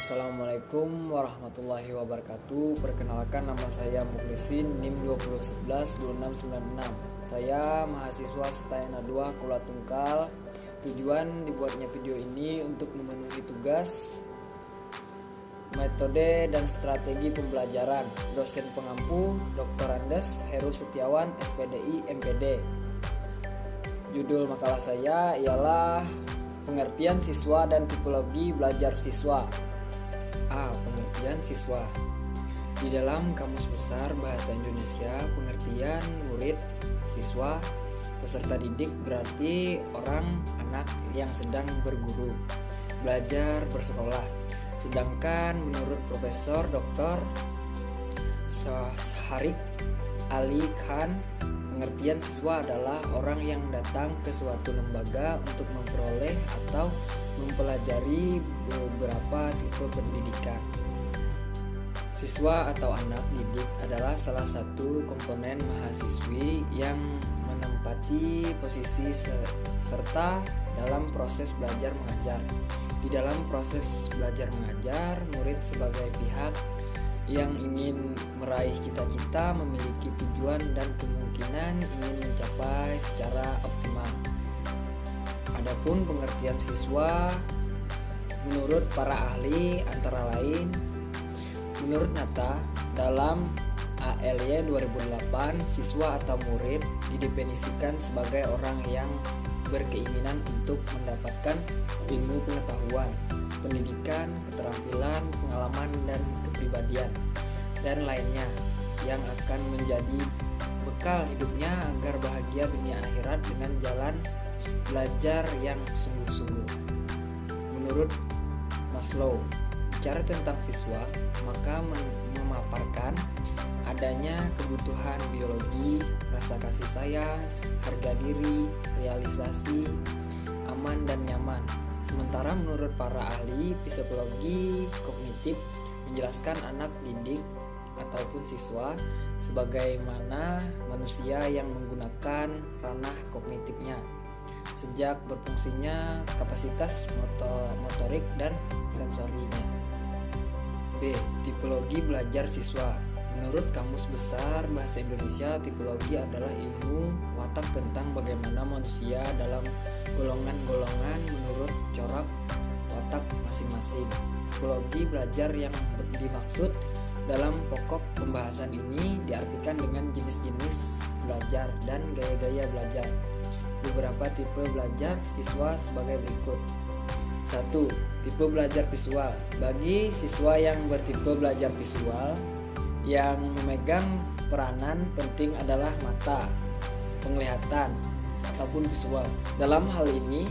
Assalamualaikum warahmatullahi wabarakatuh. Perkenalkan, nama saya Mukhlisin, NIM 2011-2696. Saya mahasiswa Setayana 2 Kuala Tungkal. Tujuan dibuatnya video ini untuk memenuhi tugas metode dan strategi pembelajaran. Dosen pengampu Dr. Andes Heru Setiawan, SPDI, MPD. Judul makalah saya ialah pengertian siswa dan tipologi belajar siswa. A. Pengertian siswa. Di dalam Kamus Besar Bahasa Indonesia, pengertian murid, siswa, peserta didik berarti orang, anak yang sedang berguru, belajar, bersekolah. Sedangkan menurut Profesor Dr. Syahrik Ali Khan, pengertian siswa adalah orang yang datang ke suatu lembaga untuk memperoleh atau mempelajari beberapa tipe pendidikan. Siswa atau anak didik adalah salah satu komponen mahasiswi yang menempati posisi serta dalam proses belajar mengajar. Di dalam proses belajar mengajar, murid sebagai pihak yang ingin meraih cita-cita, memiliki tujuan dan kemungkinan ingin mencapai secara optimal. Adapun pengertian siswa menurut para ahli antara lain, menurut Nata dalam ALY 2008, siswa atau murid didefinisikan sebagai orang yang berkeinginan untuk mendapatkan ilmu pengetahuan, pendidikan, keterampilan, pengalaman, dan kepribadian, dan lainnya yang akan menjadi bekal hidupnya agar bahagia dunia akhirat dengan jalan belajar yang sungguh-sungguh. Menurut Maslow, bicara tentang siswa, maka memaparkan adanya kebutuhan biologi, rasa kasih sayang, harga diri, realisasi, aman dan nyaman. Sementara menurut para ahli psikologi kognitif menjelaskan anak didik ataupun siswa sebagaimana manusia yang menggunakan ranah kognitifnya sejak berfungsinya kapasitas motorik dan sensorinya. B. Tipologi belajar siswa. Menurut Kamus Besar Bahasa Indonesia, tipologi adalah ilmu watak tentang bagaimana manusia dalam golongan-golongan menurut corak watak masing-masing. Tipologi belajar yang dimaksud dalam pokok pembahasan ini diartikan dengan jenis-jenis belajar dan gaya-gaya belajar. Beberapa tipe belajar siswa sebagai berikut. 1. Tipe belajar visual. Bagi siswa yang bertipe belajar visual, yang memegang peranan penting adalah mata, penglihatan, ataupun visual. Dalam hal ini,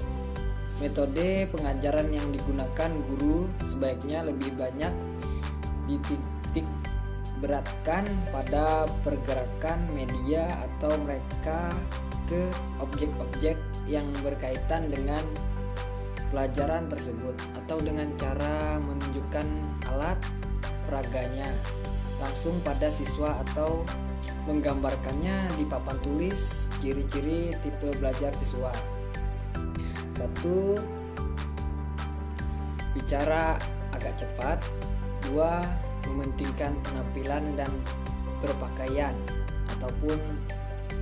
metode pengajaran yang digunakan guru sebaiknya lebih banyak dititik beratkan pada pergerakan media atau mereka ke objek-objek yang berkaitan dengan pelajaran tersebut, atau dengan cara menunjukkan alat peraganya langsung pada siswa atau menggambarkannya di papan tulis. Ciri-ciri tipe belajar visual. 1. Bicara agak cepat. 2. Mementingkan penampilan dan berpakaian ataupun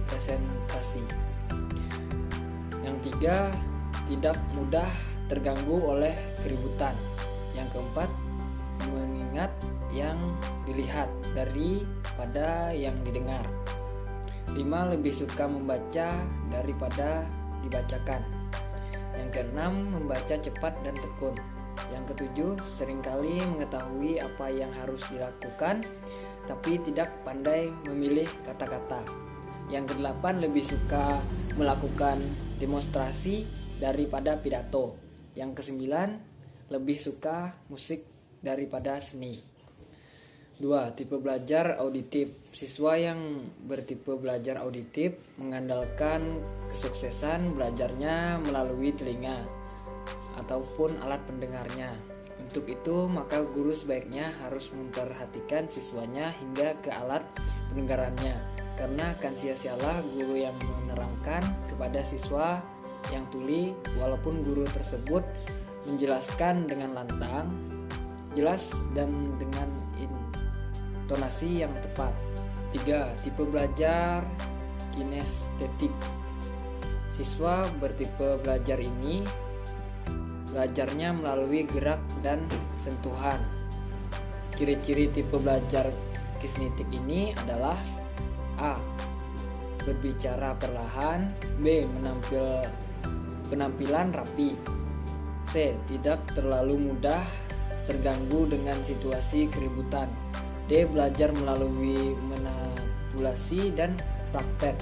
presentasi. Yang 3. Tidak mudah terganggu oleh keributan. Yang keempat, mengingat yang dilihat daripada yang didengar. 5. Lebih suka membaca daripada dibacakan. Yang keenam, membaca cepat dan tekun. Yang ketujuh, seringkali mengetahui apa yang harus dilakukan tapi tidak pandai memilih kata-kata. Yang kedelapan, lebih suka melakukan demonstrasi daripada pidato. Yang kesembilan, lebih suka musik daripada seni. 2. Tipe belajar auditif. Siswa yang bertipe belajar auditif mengandalkan kesuksesan belajarnya melalui telinga ataupun alat pendengarnya. Untuk itu, maka guru sebaiknya harus memperhatikan siswanya hingga ke alat pendengarannya, karena akan sia-sialah guru yang menerangkan kepada siswa yang tuli walaupun guru tersebut menjelaskan dengan lantang jelas dan dengan intonasi yang tepat. 3. Tipe belajar kinestetik. Siswa bertipe belajar ini belajarnya melalui gerak dan sentuhan. Ciri-ciri tipe belajar kinestetik ini adalah: A. Berbicara perlahan. B. Penampilan rapi. C. Tidak terlalu mudah terganggu dengan situasi keributan. D. Belajar melalui manipulasi dan praktek.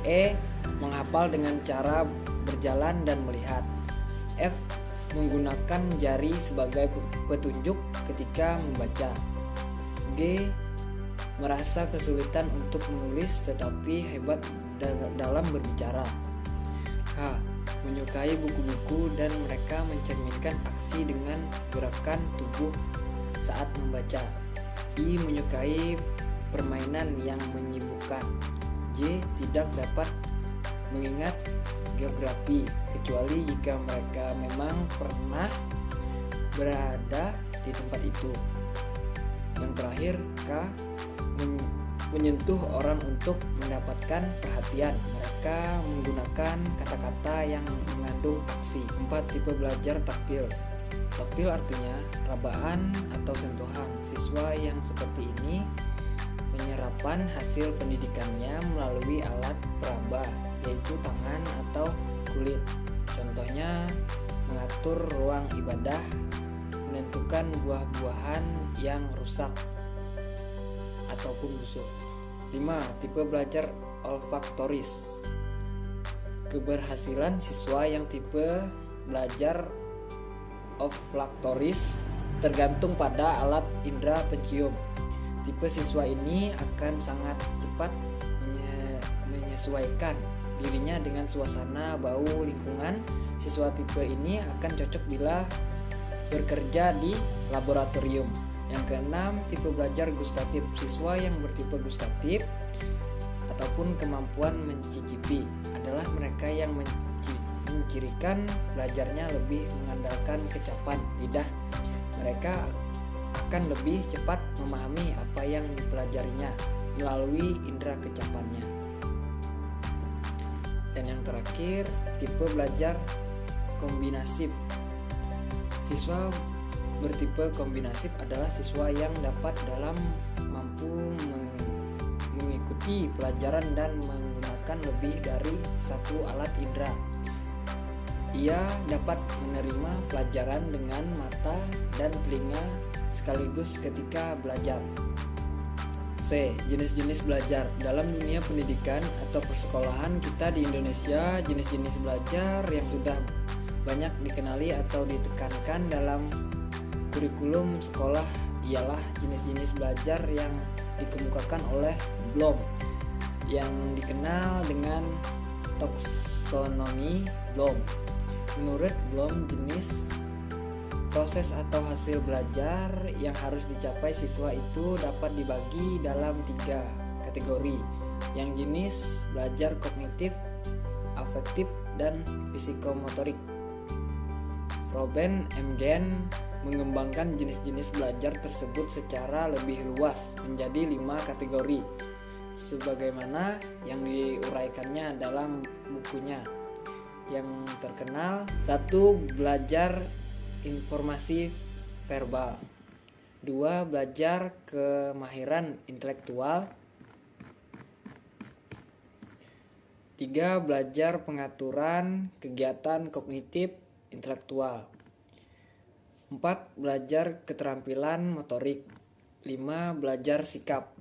E. Menghafal dengan cara berjalan dan melihat. F. Menggunakan jari sebagai petunjuk ketika membaca. G. Merasa kesulitan untuk menulis tetapi hebat dalam berbicara. H. Menyukai buku-buku dan mereka mencerminkan aksi dengan gerakan tubuh saat membaca. I. Menyukai permainan yang menyibukkan. J. Tidak dapat mengingat geografi kecuali jika mereka memang pernah berada di tempat itu. Yang terakhir, K. Menyentuh orang untuk mendapatkan perhatian. Mereka menggunakan kata-kata yang mengandung aksi. 4. Tipe belajar taktil. Taktil artinya rabaan atau sentuhan. Siswa yang seperti ini penyerapan hasil pendidikannya melalui alat peraba, yaitu tangan atau kulit. Contohnya mengatur ruang ibadah, menentukan buah-buahan yang rusak ataupun busuk. 5. Tipe belajar olfaktoris. Keberhasilan siswa yang tipe belajar olfaktoris tergantung pada alat indera pencium. Tipe siswa ini akan sangat cepat menyesuaikan dirinya dengan suasana, bau, lingkungan. Siswa tipe ini akan cocok bila bekerja di laboratorium. Yang keenam, tipe belajar gustatif. Siswa yang bertipe gustatif ataupun kemampuan mencicipi adalah mereka yang mencirikan belajarnya lebih mengandalkan kecapan lidah. Mereka akan lebih cepat memahami apa yang dipelajarinya melalui indera kecapannya. Dan yang terakhir, tipe belajar kombinasif. Siswa bertipe kombinasif adalah siswa yang mampu mengikuti pelajaran dan menggunakan lebih dari satu alat indera. Ia dapat menerima pelajaran dengan mata dan telinga sekaligus ketika belajar. C. Jenis-jenis belajar. Dalam dunia pendidikan atau persekolahan kita di Indonesia, jenis-jenis belajar yang sudah banyak dikenali atau ditekankan dalam kurikulum sekolah ialah jenis-jenis belajar yang dikemukakan oleh Bloom, yang dikenal dengan taksonomi Bloom. Menurut Bloom, jenis proses atau hasil belajar yang harus dicapai siswa itu dapat dibagi dalam 3 kategori, yang jenis belajar kognitif, afektif, dan psikomotorik. Robin M. Gen mengembangkan jenis-jenis belajar tersebut secara lebih luas menjadi 5 kategori, sebagaimana yang diuraikannya dalam bukunya yang terkenal. 1. Belajar informasi verbal. 2. Belajar kemahiran intelektual. 3. Belajar pengaturan kegiatan kognitif intelektual. 4. Belajar keterampilan motorik. 5. Belajar sikap.